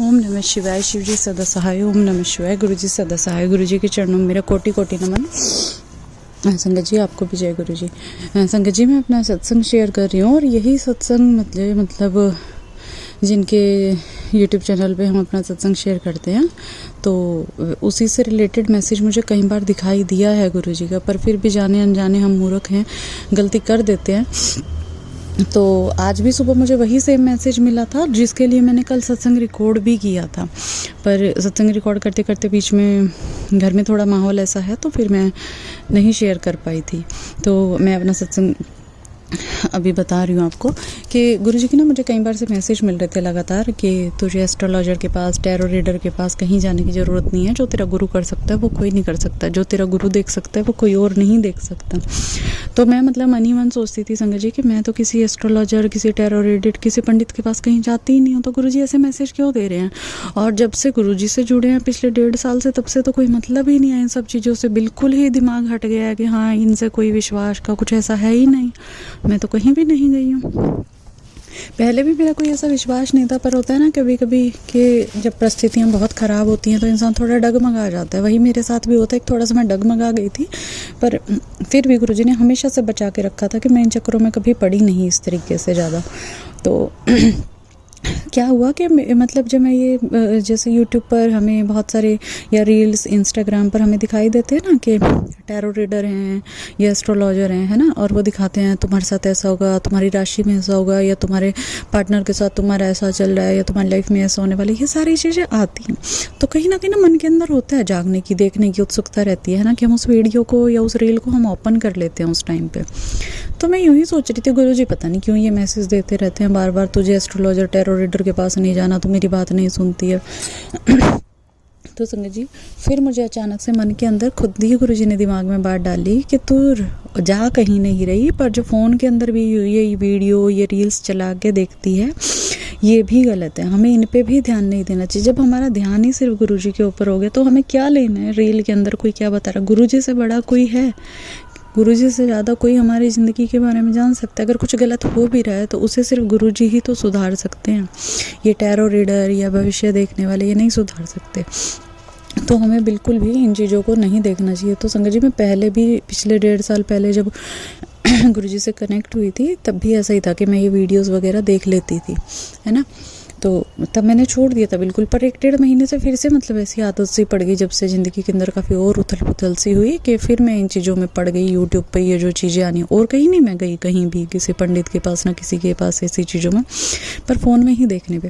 ओम नमः शिवाय। शिव जी सदा सहाय। ओम नमः शिवाय। गुरु जी सदा सहाय। गुरु जी के चरणों में मेरा कोटि कोटि नमन। संगत जी आपको भी जय गुरु जी। संगत जी मैं अपना सत्संग शेयर कर रही हूँ और यही सत्संग मतलब जिनके YouTube चैनल पे हम अपना सत्संग शेयर करते हैं तो उसी से रिलेटेड मैसेज मुझे कई बार दिखाई दिया है गुरु जी का, पर फिर भी जाने अनजाने हम मूर्ख हैं, गलती कर देते हैं। तो आज भी सुबह मुझे वही सेम मैसेज मिला था जिसके लिए मैंने कल सत्संग रिकॉर्ड भी किया था, पर सत्संग रिकॉर्ड करते करते बीच में घर में थोड़ा माहौल ऐसा है तो फिर मैं नहीं शेयर कर पाई थी। तो मैं अपना सत्संग अभी बता रही हूँ आपको कि गुरुजी की ना मुझे कई बार से मैसेज मिल रहे थे लगातार कि तुझे एस्ट्रोलॉजर के पास, टैरो रीडर के पास कहीं जाने की ज़रूरत नहीं है। जो तेरा गुरु कर सकता है वो कोई नहीं कर सकता, जो तेरा गुरु देख सकता है वो कोई और नहीं देख सकता। तो मैं मतलब मन ही मन सोचती थी संगत जी कि मैं तो किसी एस्ट्रोलॉजर, किसी टैरो रीडर, किसी पंडित के पास कहीं जाती ही नहीं हूँ, तो गुरुजी ऐसे मैसेज क्यों दे रहे हैं। और जब से गुरुजी से जुड़े हैं पिछले 1.5 साल से, तब से तो कोई मतलब ही नहीं है इन सब चीज़ों से। बिल्कुल ही दिमाग हट गया है कि हाँ इनसे कोई विश्वास का कुछ ऐसा है ही नहीं। मैं तो कहीं भी नहीं गई हूँ। पहले भी मेरा कोई ऐसा विश्वास नहीं था, पर होता है ना कभी कभी कि जब परिस्थितियाँ बहुत ख़राब होती हैं तो इंसान थोड़ा डगमगा जाता है। वही मेरे साथ भी होता है, थोड़ा सा मैं डगमगा गई थी, पर फिर भी गुरुजी ने हमेशा से बचा के रखा था कि मैं इन चक्करों में कभी पड़ी नहीं इस तरीके से ज़्यादा। तो क्या हुआ कि मतलब जब मैं ये जैसे YouTube पर हमें बहुत सारे या रील्स Instagram पर हमें दिखाई देते हैं ना कि टैरो रीडर हैं या एस्ट्रोलॉजर हैं, है ना, और वो दिखाते हैं तुम्हारे साथ ऐसा होगा, तुम्हारी राशि में ऐसा होगा, या तुम्हारे पार्टनर के साथ तुम्हारा ऐसा चल रहा है, या तुम्हारी लाइफ में ऐसा होने वाला है, ये सारी चीज़ें आती हैं। तो कहीं ना कहीं ना मन के अंदर होता है जागने की, देखने की उत्सुकता रहती है ना कि हम उस वीडियो को या उस रील को हम ओपन कर लेते हैं उस टाइम पर। तो मैं यूँ ही सोच रही थी गुरुजी पता नहीं क्यों ये मैसेज देते रहते हैं बार बार, तुझे एस्ट्रोलॉजर टैरो रीडर के पास नहीं जाना, तो मेरी बात नहीं सुनती है। तो संगत जी फिर मुझे अचानक से मन के अंदर खुद ही गुरुजी ने दिमाग में बात डाली कि तू जा कहीं नहीं रही, पर जो फ़ोन के अंदर भी ये वीडियो, ये रील्स चला के देखती है, ये भी गलत है। हमें इन पे भी ध्यान नहीं देना चाहिए। जब हमारा ध्यान ही सिर्फ गुरुजी के ऊपर हो गया तो हमें क्या लेना है रील के अंदर कोई क्या बता रहा। गुरुजी से बड़ा कोई है? गुरुजी से ज़्यादा कोई हमारी ज़िंदगी के बारे में जान सकता है। अगर कुछ गलत हो भी रहा है तो उसे सिर्फ गुरुजी ही तो सुधार सकते हैं। ये टैरो रीडर या भविष्य देखने वाले ये नहीं सुधार सकते। तो हमें बिल्कुल भी इन चीज़ों को नहीं देखना चाहिए। तो संगत जी मैं पहले भी पिछले 1.5 साल पहले जब गुरुजी से कनेक्ट हुई थी तब भी ऐसा ही था कि मैं ये वीडियोस वगैरह देख लेती थी, है ना। तो तब मैंने छोड़ दिया था बिल्कुल, पर 1-1.5 महीने से फिर से मतलब ऐसी आदत सी पड़ गई जब से ज़िंदगी के अंदर काफ़ी और उथल पुथल सी हुई कि फिर मैं इन चीज़ों में पड़ गई। यूट्यूब पे ये जो चीज़ें आनी, और कहीं नहीं मैं गई कहीं भी किसी पंडित के पास, ना किसी के पास ऐसी चीज़ों में, पर फ़ोन में ही देखने पे।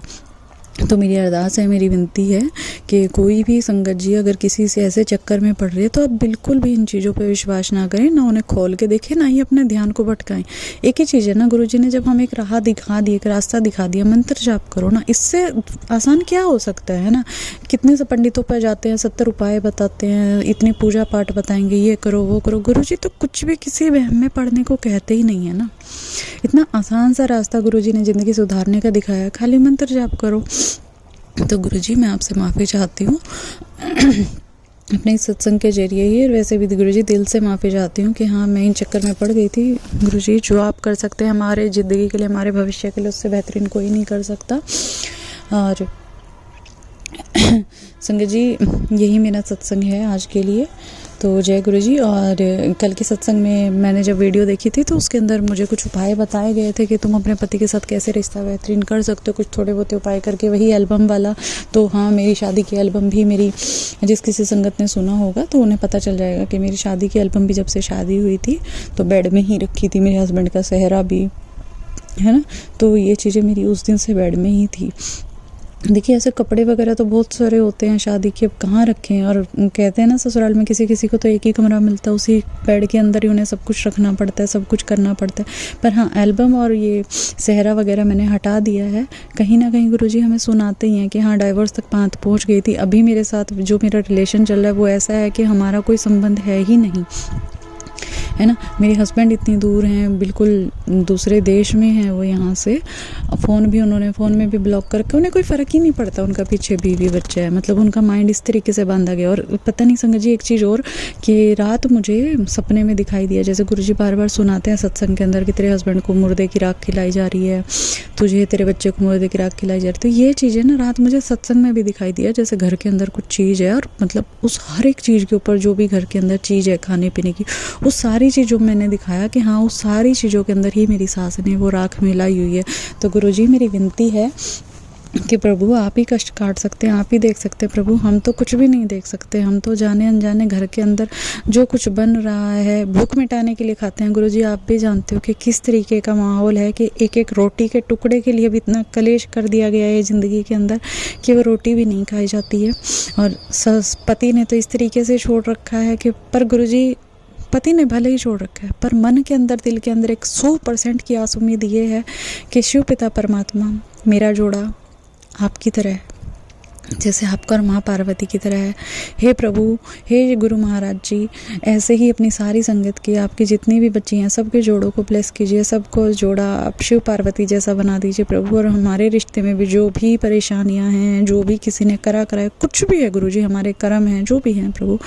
तो मेरी अरदास है, मेरी विनती है कि कोई भी संगत जी अगर किसी से ऐसे चक्कर में पड़ रही है तो आप बिल्कुल भी इन चीज़ों पे विश्वास ना करें, ना उन्हें खोल के देखें, ना ही अपने ध्यान को भटकाएं। एक ही चीज़ है ना, गुरुजी ने जब हमें एक राह दिखा दी, एक रास्ता दिखा दिया, मंत्र जाप करो ना, इससे आसान क्या हो सकता है ना। कितने से पंडितों पर जाते हैं, 70 उपाय बताते हैं, इतनी पूजा पाठ बताएंगे, ये करो वो करो। गुरुजी तो कुछ भी किसी वहम में पढ़ने को कहते ही नहीं है ना। इतना आसान सा रास्ता गुरुजी ने ज़िंदगी सुधारने का दिखाया, खाली मंत्र जाप करो। तो गुरुजी मैं आपसे माफ़ी चाहती हूँ अपने इस सत्संग के जरिए ही, और वैसे भी गुरुजी दिल से माफ़ी चाहती हूँ कि हाँ मैं इन चक्कर में पड़ गई थी। गुरुजी जो आप कर सकते हैं हमारे ज़िंदगी के लिए, हमारे भविष्य के लिए, उससे बेहतरीन कोई नहीं कर सकता। और संगत जी यही मेरा सत्संग है आज के लिए। तो जय गुरुजी। और कल के सत्संग में मैंने जब वीडियो देखी थी तो उसके अंदर मुझे कुछ उपाय बताए गए थे कि तुम अपने पति के साथ कैसे रिश्ता बेहतरीन कर सकते हो, कुछ थोड़े बहुत उपाय करके। वही एल्बम वाला, तो हाँ मेरी शादी की एल्बम भी, मेरी जिस किसी संगत ने सुना होगा तो उन्हें पता चल जाएगा कि मेरी शादी की एल्बम भी जब से शादी हुई थी तो बेड में ही रखी थी। मेरे हस्बैंड का सेहरा भी, है ना, तो ये चीज़ें मेरी उस दिन से बेड में ही थी। देखिए ऐसे कपड़े वगैरह तो बहुत सारे होते हैं शादी के, अब कहाँ रखें। और कहते हैं ना ससुराल में किसी किसी को तो एक ही कमरा मिलता है, उसी बेड के अंदर ही उन्हें सब कुछ रखना पड़ता है, सब कुछ करना पड़ता है। पर हाँ एल्बम और ये सेहरा वगैरह मैंने हटा दिया है। कहीं ना कहीं गुरुजी हमें सुनाते ही हैं कि हाँ डाइवोर्स तक बात पहुँच गई थी। अभी मेरे साथ जो मेरा रिलेशन चल रहा है वो ऐसा है कि हमारा कोई संबंध है ही नहीं, है ना। मेरे हस्बैंड इतनी दूर हैं, बिल्कुल दूसरे देश में हैं वो, यहाँ से फ़ोन में भी ब्लॉक करके, उन्हें कोई फ़र्क ही नहीं पड़ता, उनका पीछे बीवी बच्चा है, मतलब उनका माइंड इस तरीके से बांधा गया। और पता नहीं संगत जी एक चीज़ और, कि रात मुझे सपने में दिखाई दिया, जैसे गुरुजी बार बार सुनाते हैं सत्संग के अंदर कि तेरे हस्बैंड को मुर्दे की राख खिलाई जा रही है, तुझे तेरे बच्चे को मुर्दे की राख खिलाई जा रही है। तो ये चीज़ें ना रात मुझे सत्संग में भी दिखाई दिया, जैसे घर के अंदर कुछ चीज़ है, और मतलब उस हर एक चीज़ के ऊपर जो भी घर के अंदर चीज़ है खाने पीने की, उस सारी चीज़ों में मैंने दिखाया कि हाँ उस सारी चीज़ों के अंदर ही मेरी सास ने वो राख मिलाई हुई है। तो गुरुजी मेरी विनती है कि प्रभु आप ही कष्ट काट सकते हैं, आप ही देख सकते हैं प्रभु, हम तो कुछ भी नहीं देख सकते, हम तो जाने अनजाने घर के अंदर जो कुछ बन रहा है भूख मिटाने के लिए खाते हैं। गुरुजी आप भी जानते हो कि किस तरीके का माहौल है, कि एक एक रोटी के टुकड़े के लिए भी इतना कलेश कर दिया गया है ज़िंदगी के अंदर कि वो रोटी भी नहीं खाई जाती है। और पति ने तो इस तरीके से छोड़ रखा है कि, पर गुरुजी पति ने भले ही छोड़ रखा है, पर मन के अंदर दिल के अंदर एक 100% की आस उम्मीद ये है कि शिव पिता परमात्मा मेरा जोड़ा आपकी तरह है, जैसे आपका और माँ पार्वती की तरह है। हे प्रभु, हे गुरु महाराज जी, ऐसे ही अपनी सारी संगत की, आपकी जितनी भी बच्ची हैं सबके जोड़ों को ब्लेस कीजिए, सबको जोड़ा आप शिव पार्वती जैसा बना दीजिए प्रभु। और हमारे रिश्ते में भी जो भी परेशानियां हैं, जो भी किसी ने कराया, कुछ भी है गुरुजी, हमारे कर्म हैं जो भी हैं प्रभु,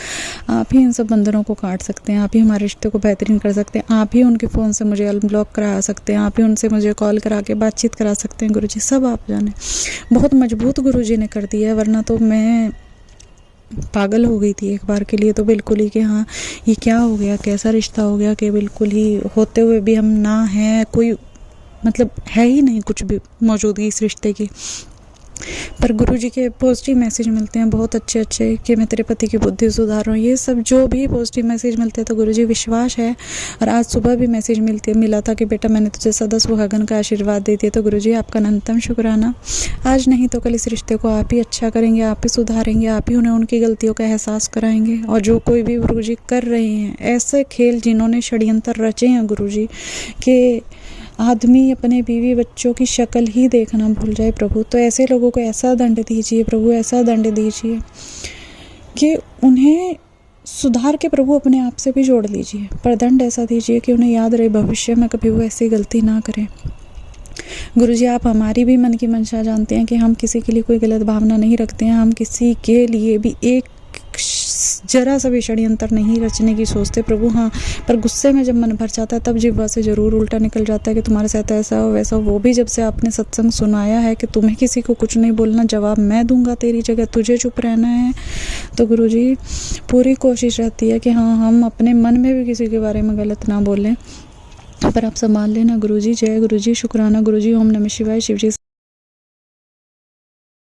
आप ही इन सब बंधनों को काट सकते हैं, आप ही हमारे रिश्ते को बेहतरीन कर सकते हैं, आप ही उनके फ़ोन से मुझे अनब्लॉक करा सकते हैं, आप ही उनसे मुझे कॉल करा के बातचीत करा सकते हैं गुरुजी, सब आप जाने। बहुत मजबूत गुरुजी ने कर दिया है, वरना तो मैं पागल हो गई थी एक बार के लिए तो बिल्कुल ही, कि हाँ ये क्या हो गया, कैसा रिश्ता हो गया कि बिल्कुल ही होते हुए भी हम ना हैं, कोई मतलब है ही नहीं कुछ भी मौजूदगी इस रिश्ते की। पर गुरुजी के पॉजिटिव मैसेज मिलते हैं बहुत अच्छे अच्छे, कि मैं तेरे पति की बुद्धि सुधार रहा हूँ, ये सब जो भी पॉजिटिव मैसेज मिलते हैं तो गुरुजी विश्वास है। और आज सुबह भी मैसेज मिला था कि बेटा मैंने तुझे सदा सुहागन का आशीर्वाद दे दिया। तो गुरुजी आपका अनंतम शुक्राना, आज नहीं तो कल इस रिश्ते को आप ही अच्छा करेंगे, आप ही सुधारेंगे, आप ही उन्हें उनकी गलतियों का एहसास कराएंगे। और जो कोई भी गुरुजी कर रहे हैं ऐसे खेल, जिन्होंने षड्यंत्र रचे हैं गुरुजी, कि आदमी अपने बीवी बच्चों की शक्ल ही देखना भूल जाए प्रभु, तो ऐसे लोगों को ऐसा दंड दीजिए प्रभु, ऐसा दंड दीजिए कि उन्हें सुधार के प्रभु अपने आप से भी जोड़ लीजिए, पर दंड ऐसा दीजिए कि उन्हें याद रहे भविष्य में कभी वो ऐसी गलती ना करें। गुरुजी आप हमारी भी मन की मंशा जानते हैं कि हम किसी के लिए कोई गलत भावना नहीं रखते हैं, हम किसी के लिए भी एक जरा सा भी षड्यंत्र नहीं रचने की सोचते प्रभु। हाँ, पर गुस्से में जब मन भर जाता है तब जिह्वा से ज़रूर उल्टा निकल जाता है कि तुम्हारे साथ ऐसा हो वैसा हो। वो भी जब से आपने सत्संग सुनाया है कि तुम्हें किसी को कुछ नहीं बोलना, जवाब मैं दूंगा तेरी जगह, तुझे चुप रहना है, तो गुरुजी पूरी कोशिश रहती है कि हाँ हम अपने मन में भी किसी के बारे में गलत ना बोलें, पर आप संभाल लेना गुरुजी। जय गुरुजी, शुक्राना गुरुजी, ओम नमः शिवाय। शिवजी